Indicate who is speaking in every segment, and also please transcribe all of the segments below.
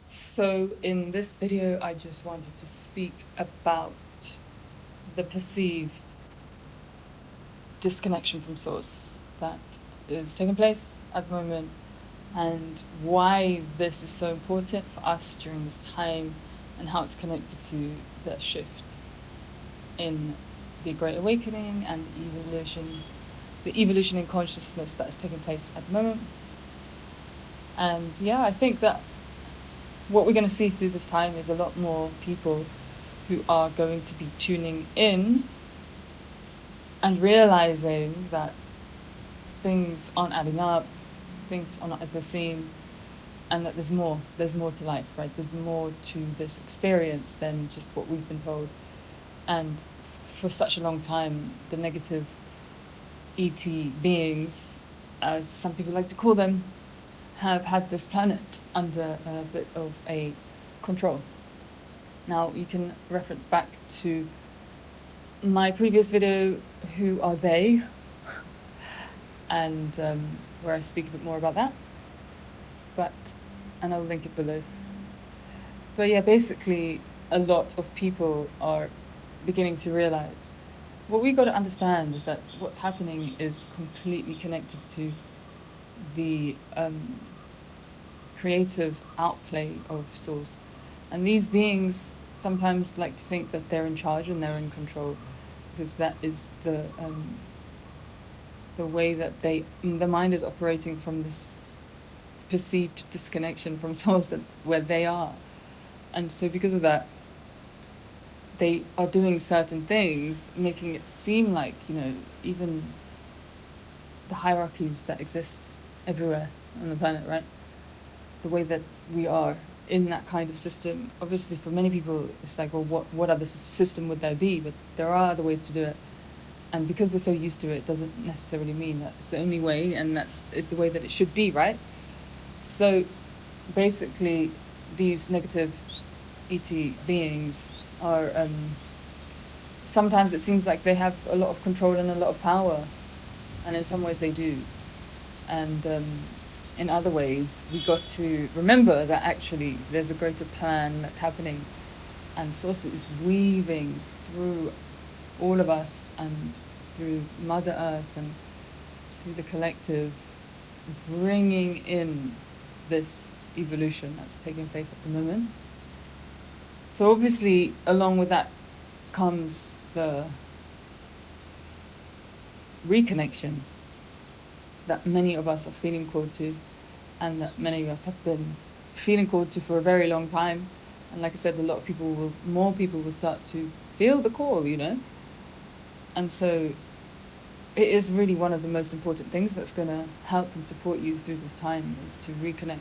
Speaker 1: So in this video, I just wanted to speak about the perceived disconnection from source that is taking place at the moment, and why this is so important for us during this time, and how it's connected to the shift in the Great Awakening and the evolution in consciousness that is taking place at the moment. And yeah, I think that what we're going to see through this time is a lot more people who are going to be tuning in and realizing that things aren't adding up, things are not as they seem, and that there's more to life, right? There's more to this experience than just what we've been told. And for such a long time, the negative ET beings, as some people like to call them, have had this planet under a bit of a control. Now, you can reference back to my previous video, Who Are They? And where I speak a bit more about that. And I'll link it below. But yeah, basically, a lot of people are beginning to realize what we got to understand is that what's happening is completely connected to the creative outplay of source. And these beings sometimes like to think that they're in charge and they're in control, because that is the way that the mind is operating from this perceived disconnection from source where they are. And so because of that, they are doing certain things, making it seem like, even the hierarchies that exist everywhere on the planet, right? The way that we are in that kind of system. Obviously, for many people, it's like, well, what other system would there be? But there are other ways to do it. And because we're so used to it, doesn't necessarily mean that it's the only way, and it's the way that it should be, right? So basically, these negative ET beings are, sometimes it seems like they have a lot of control and a lot of power, and in some ways they do. And in other ways, we got to remember that actually there's a greater plan that's happening, and Source is weaving through all of us and through Mother Earth and through the collective, bringing in this evolution that's taking place at the moment. So obviously, along with that comes the reconnection that many of us are feeling called to, and that many of us have been feeling called to for a very long time. And like I said, more people will start to feel the call, And so it is really one of the most important things that's going to help and support you through this time, is to reconnect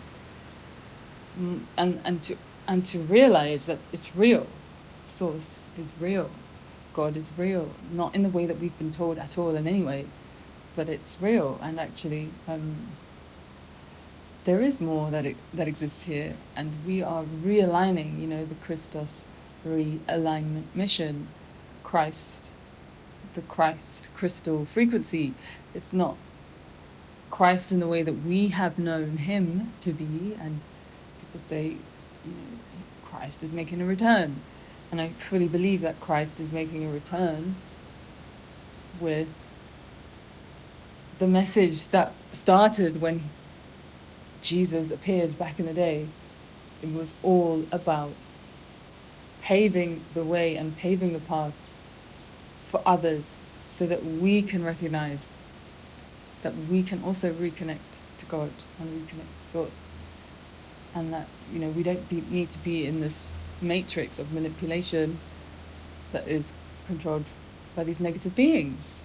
Speaker 1: and to realize that it's real. Source is real. God is real. Not in the way that we've been told at all in any way, but it's real. And actually, there is more that exists here, and we are realigning, the Christos realignment mission, Kryst, the Kryst crystal frequency. It's not Christ in the way that we have known him to be, and people say, Christ is making a return. And I fully believe that Christ is making a return with the message that started when Jesus appeared back in the day. It was all about paving the way and paving the path for others, so that we can recognize that we can also reconnect to God and reconnect to Source. And that, we don't need to be in this matrix of manipulation that is controlled by these negative beings,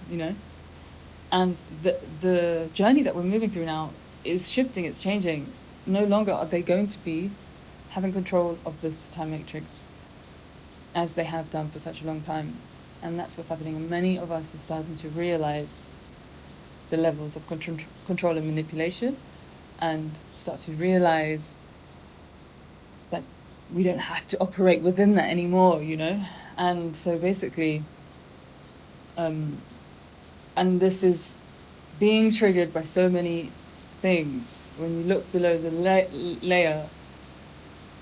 Speaker 1: And the journey that we're moving through now is shifting, it's changing. No longer are they going to be having control of this time matrix as they have done for such a long time. And that's what's happening. And many of us are starting to realize the levels of control and manipulation, and start to realize that we don't have to operate within that anymore, And so basically, and this is being triggered by so many things. When you look below the layer,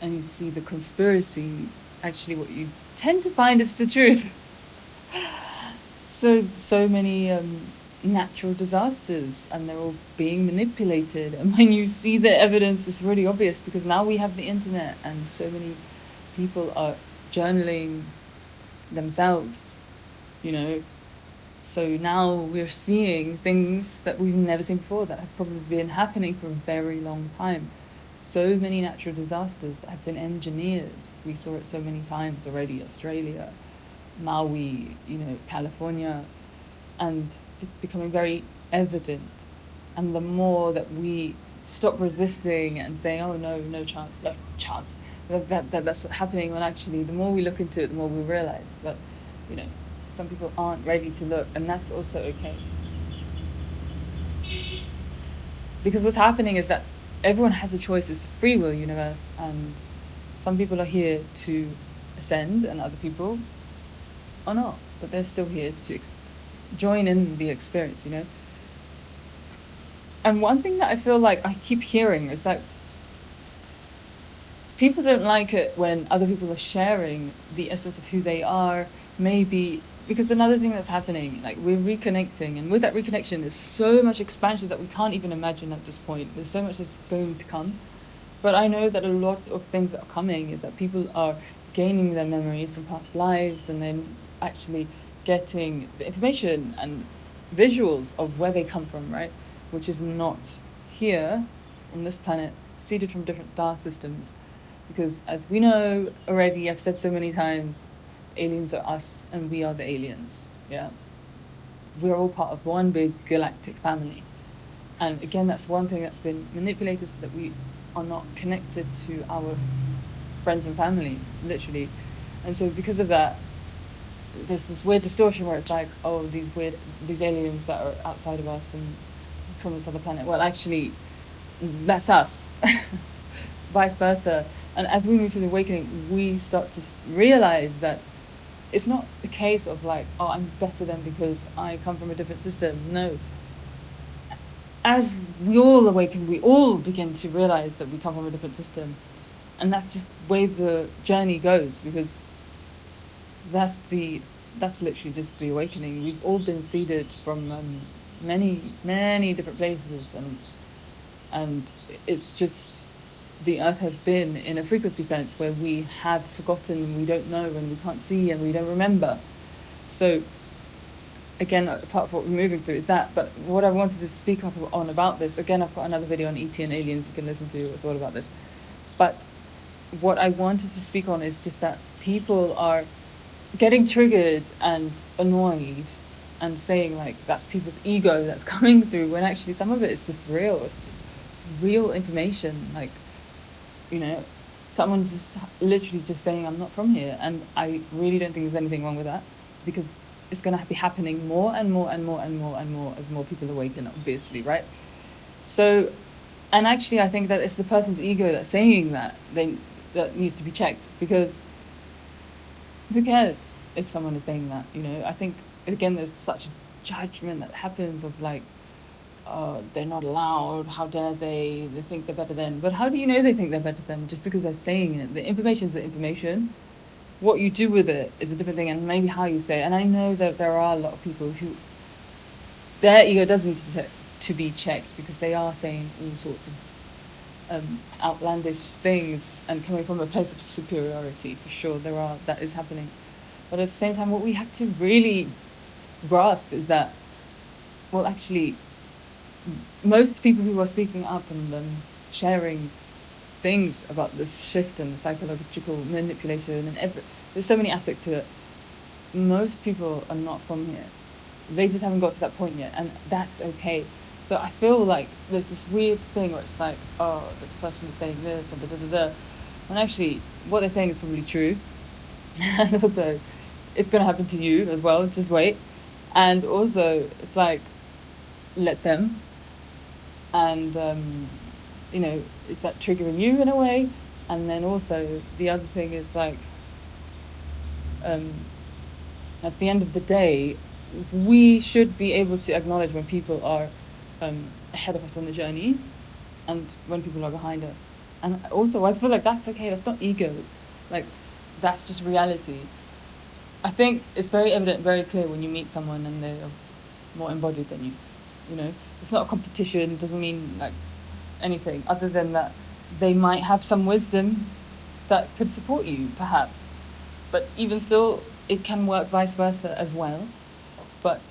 Speaker 1: and you see the conspiracy, actually what you tend to find is the truth. So many natural disasters, and they're all being manipulated. And when you see the evidence, it's really obvious, because now we have the internet, and so many people are journaling themselves, you know. So now we're seeing things that we've never seen before, that have probably been happening for a very long time. So many natural disasters that have been engineered. We saw it so many times already. Australia, Maui, California, and it's becoming very evident. And the more that we stop resisting and saying, oh no chance, that's what's happening, when actually the more we look into it, the more we realize that, some people aren't ready to look, and that's also okay. Because what's happening is that everyone has a choice. It's a free will universe, and some people are here to ascend and other people are not, but they're still here to join in the experience, And one thing that I feel like I keep hearing is that people don't like it when other people are sharing the essence of who they are, maybe because another thing that's happening, like, we're reconnecting, and with that reconnection there's so much expansion that we can't even imagine at this point. There's so much that's going to come. But I know that a lot of things that are coming is that people are gaining their memories from past lives, and then actually getting the information and visuals of where they come from, right? Which is not here on this planet, seeded from different star systems. Because as we know already, I've said so many times, aliens are us and we are the aliens. Yeah, we're all part of one big galactic family. And again, that's one thing that's been manipulated, so that we are not connected to our friends and family, literally. And so because of that, there's this weird distortion where it's like, oh, these aliens that are outside of us and from this other planet. Well, actually, that's us. Vice versa. And as we move to the awakening, we start to realize that it's not a case of like, oh, I'm better than because I come from a different system. No. As we all awaken, we all begin to realize that we come from a different system. And that's just the way the journey goes, because that's literally just the awakening. We've all been seeded from many, many different places, and it's just the earth has been in a frequency fence where we have forgotten, we don't know, and we can't see, and we don't remember. So again, part of what we're moving through is that. But what I wanted to speak up on about this, again, I've got another video on ET and aliens you can listen to. It's all about this. But what I wanted to speak on is just that people are getting triggered and annoyed and saying, like, that's people's ego that's coming through, when actually some of it is just real. It's just real information. Like, someone's just literally just saying, I'm not from here. And I really don't think there's anything wrong with that, because it's going to be happening more and more and more and more and more as more people awaken, obviously, right? So, and actually I think that it's the person's ego that's saying that that needs to be checked, because who cares if someone is saying that, I think, again, there's such a judgment that happens of like, they're not allowed, how dare they think they're better than. But how do you know they think they're better than? Just because they're saying it. The information is the information. What you do with it is a different thing, and maybe how you say it. And I know that there are a lot of people who, their ego does need to be checked, because they are saying all sorts of outlandish things and coming from a place of superiority. For sure, that is happening. But at the same time, what we have to really grasp is that, well, actually, most people who are speaking up and sharing things about this shift and the psychological manipulation and there's so many aspects to it. Most people are not from here. They just haven't got to that point yet, and that's okay. So I feel like there's this weird thing where it's like, oh, this person is saying this and da-da-da-da. And actually, what they're saying is probably true. And also, it's going to happen to you as well, just wait. And also, it's like, let them. And, is that triggering you in a way? And then also, the other thing is like, at the end of the day, we should be able to acknowledge when people are ahead of us on the journey and when people are behind us. And also, I feel like that's okay. That's not ego. Like, that's just reality. I think it's very evident, very clear when you meet someone and they're more embodied than you. You know, it's not a competition. It doesn't mean like anything other than that they might have some wisdom that could support you, perhaps. But even still, it can work vice versa as well. But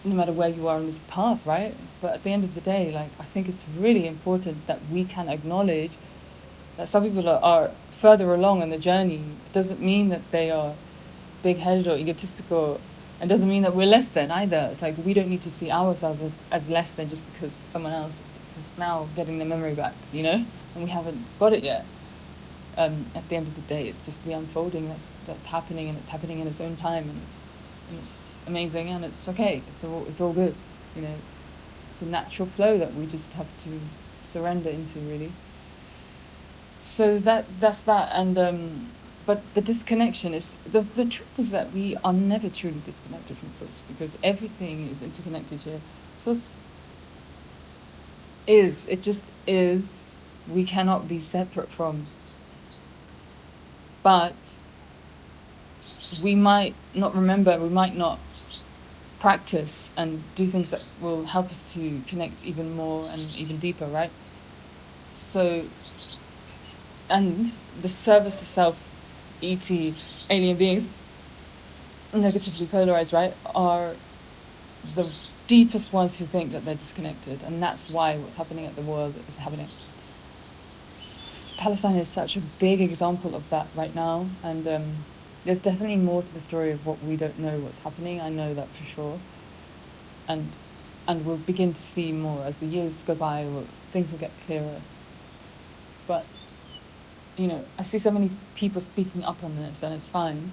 Speaker 1: no matter where you are on the path, right? But at the end of the day, like, I think it's really important that we can acknowledge that some people are further along in the journey. It doesn't mean that they are big-headed or egotistical, and doesn't mean that we're less than either. It's like we don't need to see ourselves as less than just because someone else is now getting their memory back, you know, and we haven't got it yet. At the end of the day, it's just the unfolding that's happening, and it's happening in its own time, and it's amazing, and it's okay. It's all good, you know. It's a natural flow that we just have to surrender into, really. So that's that, and but the disconnection is the truth is that we are never truly disconnected from source, because everything is interconnected here. Source is, it just is. We cannot be separate from. But we might not remember, we might not practice and do things that will help us to connect even more and even deeper, right? So, and the service to self, ET, alien beings, negatively polarized, right, are the deepest ones who think that they're disconnected, and that's why what's happening at the world is happening. Palestine is such a big example of that right now, and there's definitely more to the story of what we don't know what's happening. I know that for sure, and we'll begin to see more as the years go by. Things will get clearer. But you know, I see so many people speaking up on this, and it's fine.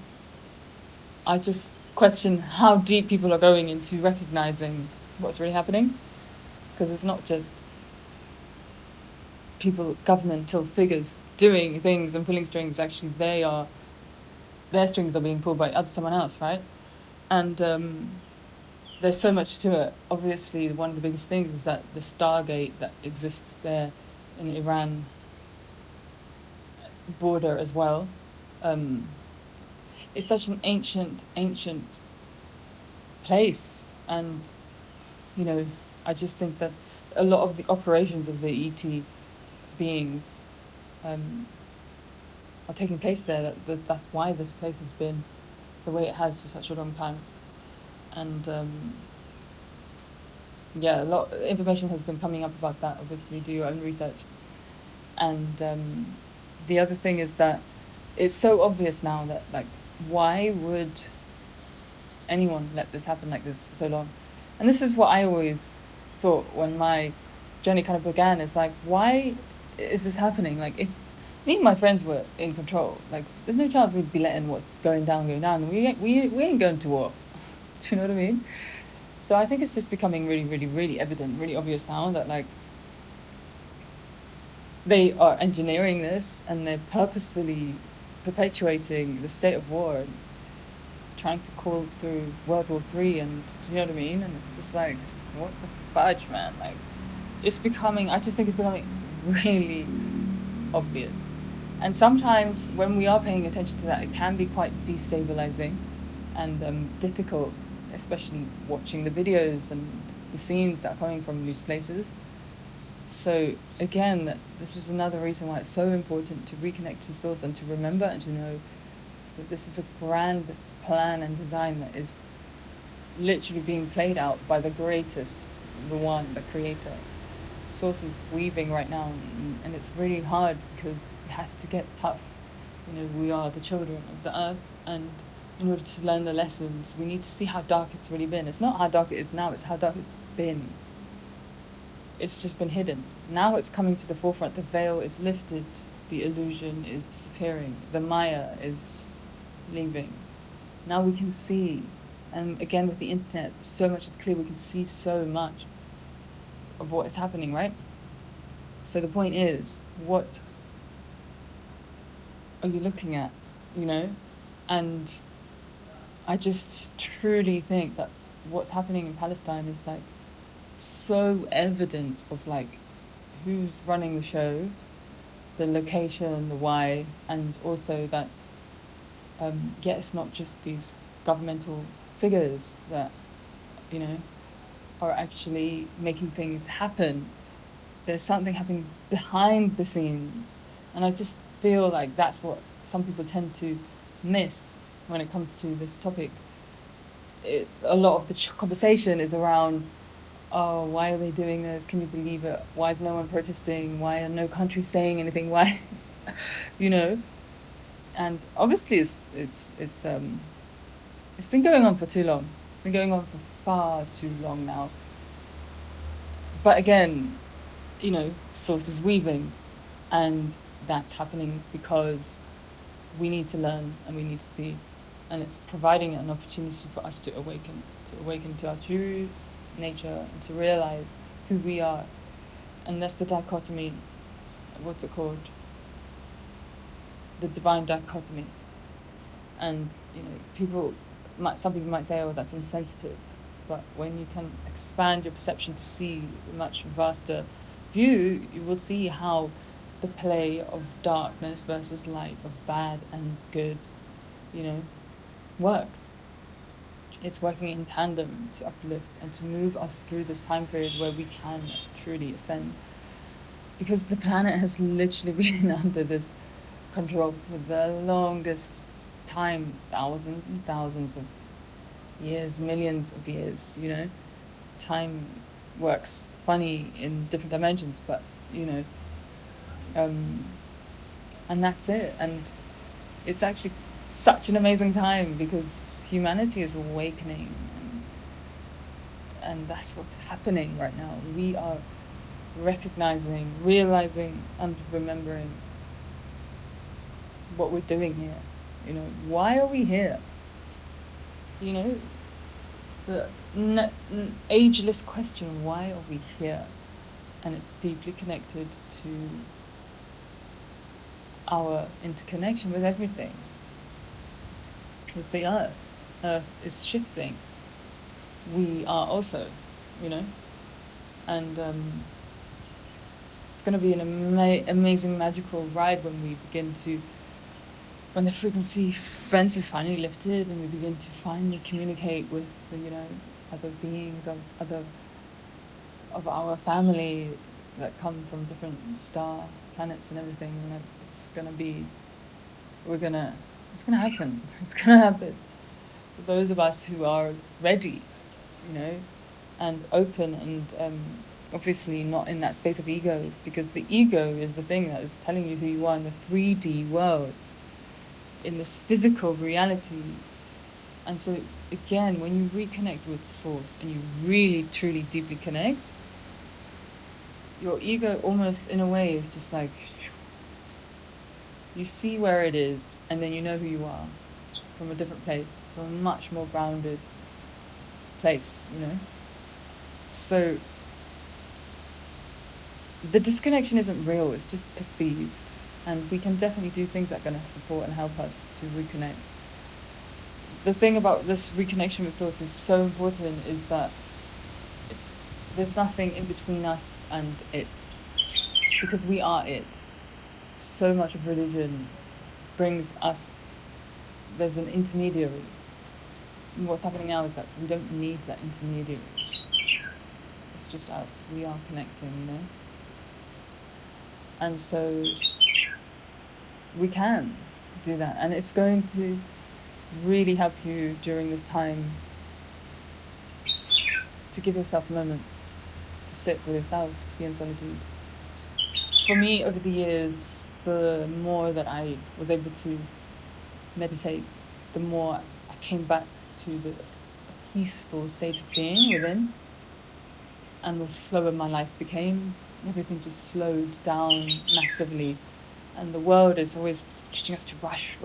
Speaker 1: I just question how deep people are going into recognizing what's really happening, because it's not just people, governmental figures doing things and pulling strings. Actually, their strings are being pulled by someone else, right? And there's so much to it. Obviously, one of the biggest things is that the Stargate that exists there in Iran border as well. It's such an ancient place, and you know, I just think that a lot of the operations of the ET beings are taking place there. That's why this place has been the way it has for such a long time. And yeah, a lot of information has been coming up about that. Obviously, do your own research. And the other thing is that it's so obvious now that, like, why would anyone let this happen like this for so long? And this is what I always thought when my journey kind of began, is like, why is this happening? Like, if me and my friends were in control, like, there's no chance we'd be letting what's going down. We ain't going to war. Do you know what I mean? So I think it's just becoming really, really, really evident, really obvious now that, like, they are engineering this, and they're purposefully perpetuating the state of war and trying to call through World War III, and do you know what I mean? And it's just like, what the fudge, man? Like, it's becoming, I just think it's becoming really obvious. And sometimes when we are paying attention to that, it can be quite destabilizing and difficult, especially watching the videos and the scenes that are coming from these places. So again, this is another reason why it's so important to reconnect to source and to remember and to know that this is a grand plan and design that is literally being played out by the greatest, the one, the creator. Source is weaving right now, and it's really hard because it has to get tough. You know, we are the children of the earth, and in order to learn the lessons, we need to see how dark it's really been. It's not how dark it is now, it's how dark it's been. It's just been hidden. Now it's coming to the forefront. The veil is lifted, the illusion is disappearing, the Maya is leaving. Now we can see, and again with the internet, so much is clear, we can see so much of what is happening, right? So the point is, what are you looking at, you know? And I just truly think that what's happening in Palestine is, like, so evident of, like, who's running the show, the location, the why, and also that, it's not just these governmental figures that, you know, are actually making things happen. There's something happening behind the scenes. And I just feel like that's what some people tend to miss when it comes to this topic. A lot of the conversation is around, oh, why are they doing this? Can you believe it? Why is no one protesting? Why are no countries saying anything? Why, you know? And obviously it's been going on for too long. It's been going on for far too long now. But again, you know, source is weaving, and that's happening because we need to learn and we need to see, and it's providing an opportunity for us to awaken to our true nature and to realize who we are. And that's the dichotomy, what's it called? The divine dichotomy. And, you know, some people might say, oh, that's insensitive. But when you can expand your perception to see a much vaster view, you will see how the play of darkness versus light, of bad and good, you know, works. It's working in tandem to uplift and to move us through this time period where we can truly ascend. Because the planet has literally been under this control for the longest time, thousands and thousands of years, millions of years, you know. Time works funny in different dimensions, but, you know, and that's it. And it's actually such an amazing time because humanity is awakening, and that's what's happening right now. We are recognizing, realizing, and remembering what we're doing here. You know, why are we here? You know, the ageless question, why are we here? And it's deeply connected to our interconnection with everything, with the earth. Earth is shifting. We are also, you know, and it's going to be an amazing, magical ride when the frequency fence is finally lifted and we begin to finally communicate with the, you know, other beings of our family that come from different star planets and everything. You know, it's gonna happen. It's gonna happen for those of us who are ready, you know, and open, and obviously not in that space of ego, because the ego is the thing that is telling you who you are in the 3D world, in this physical reality. And so again, when you reconnect with source and you really truly deeply connect, your ego almost in a way is just like, you see where it is, and then you know who you are from a different place, from a much more grounded place, you know. So the disconnection isn't real, it's just perceived. And we can definitely do things that are going to support and help us to reconnect. The thing about this reconnection with source is so important is that there's nothing in between us and it, because we are it. So much of religion brings us, there's an intermediary. And what's happening now is that we don't need that intermediary. It's just us, we are connecting, you know. And so we can do that, and it's going to really help you during this time to give yourself moments to sit with yourself, to be in solitude. For me, over the years, the more that I was able to meditate, the more I came back to the peaceful state of being within, and the slower my life became. Everything just slowed down massively. And the world is always teaching us to rush,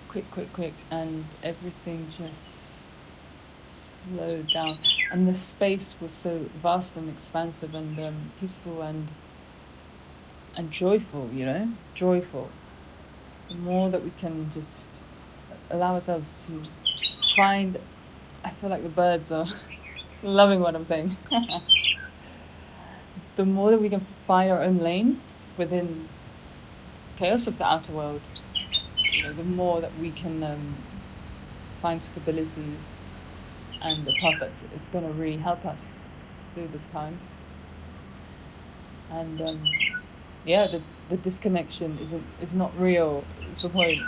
Speaker 1: quick, and everything just slowed down. And the space was so vast and expansive and peaceful and joyful, you know, joyful. The more that we can just allow ourselves to find, I feel like the birds are loving what I'm saying. The more that we can find our own lane within chaos of the outer world, the more that we can find stability and a path that's going to really help us through this time. And the disconnection is not real. It's the point.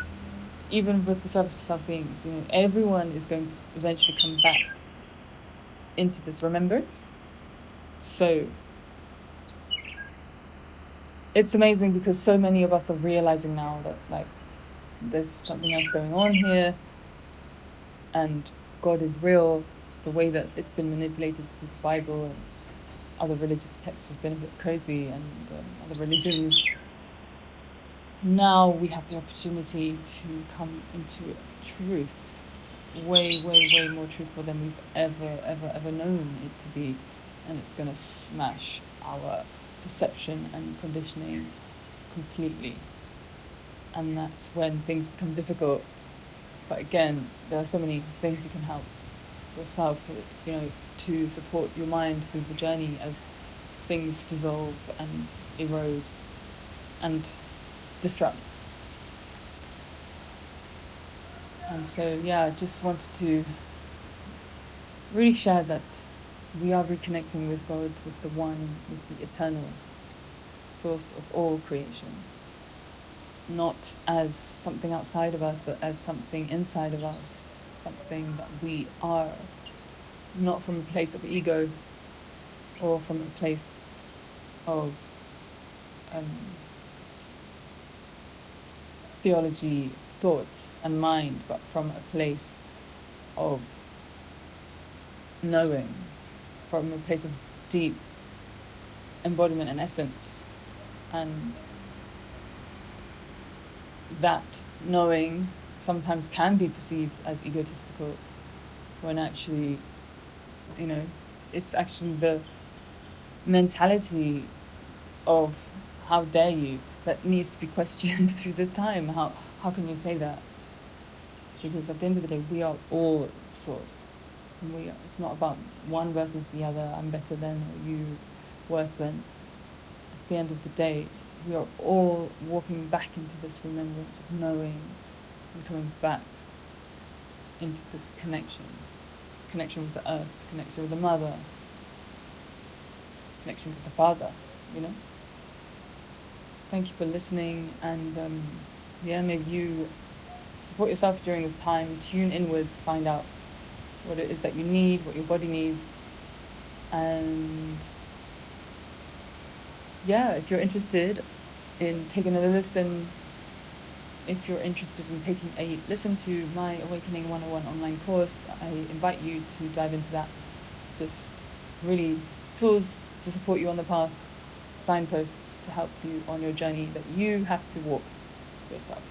Speaker 1: Even with the service to self beings, everyone is going to eventually come back into this remembrance. So it's amazing because so many of us are realizing now that there's something else going on here, and God is real. The way that it's been manipulated through the Bible and other religious texts has been a bit crazy, and other religions. Now we have the opportunity to come into truth, way more truthful than we've ever known it to be, and it's going to smash our perception and conditioning completely. And that's when things become difficult. But again, there are so many things you can help yourself, to support your mind through the journey as things dissolve and erode and disrupt. And so, I just wanted to really share that we are reconnecting with God, with the One, with the eternal source of all creation. Not as something outside of us, but as something inside of us, something that we are, not from a place of ego or from a place of theology, thought and mind, but from a place of knowing, from a place of deep embodiment and essence. And that knowing sometimes can be perceived as egotistical, when actually, it's actually the mentality of how dare you that needs to be questioned through this time. How can you say that? Because at the end of the day, we are all source. And it's not about one versus the other, I'm better than, or you worse than. At the end of the day, we are all walking back into this remembrance of knowing and coming back into this connection with the earth, connection with the mother, connection with the father, So thank you for listening, and maybe you support yourself during this time, tune inwards, find out what it is that you need, what your body needs, and if you're interested in taking a listen, if you're interested in taking a listen to my Awakening 101 online course, I invite you to dive into that. Just really tools to support you on the path, signposts to help you on your journey that you have to walk yourself.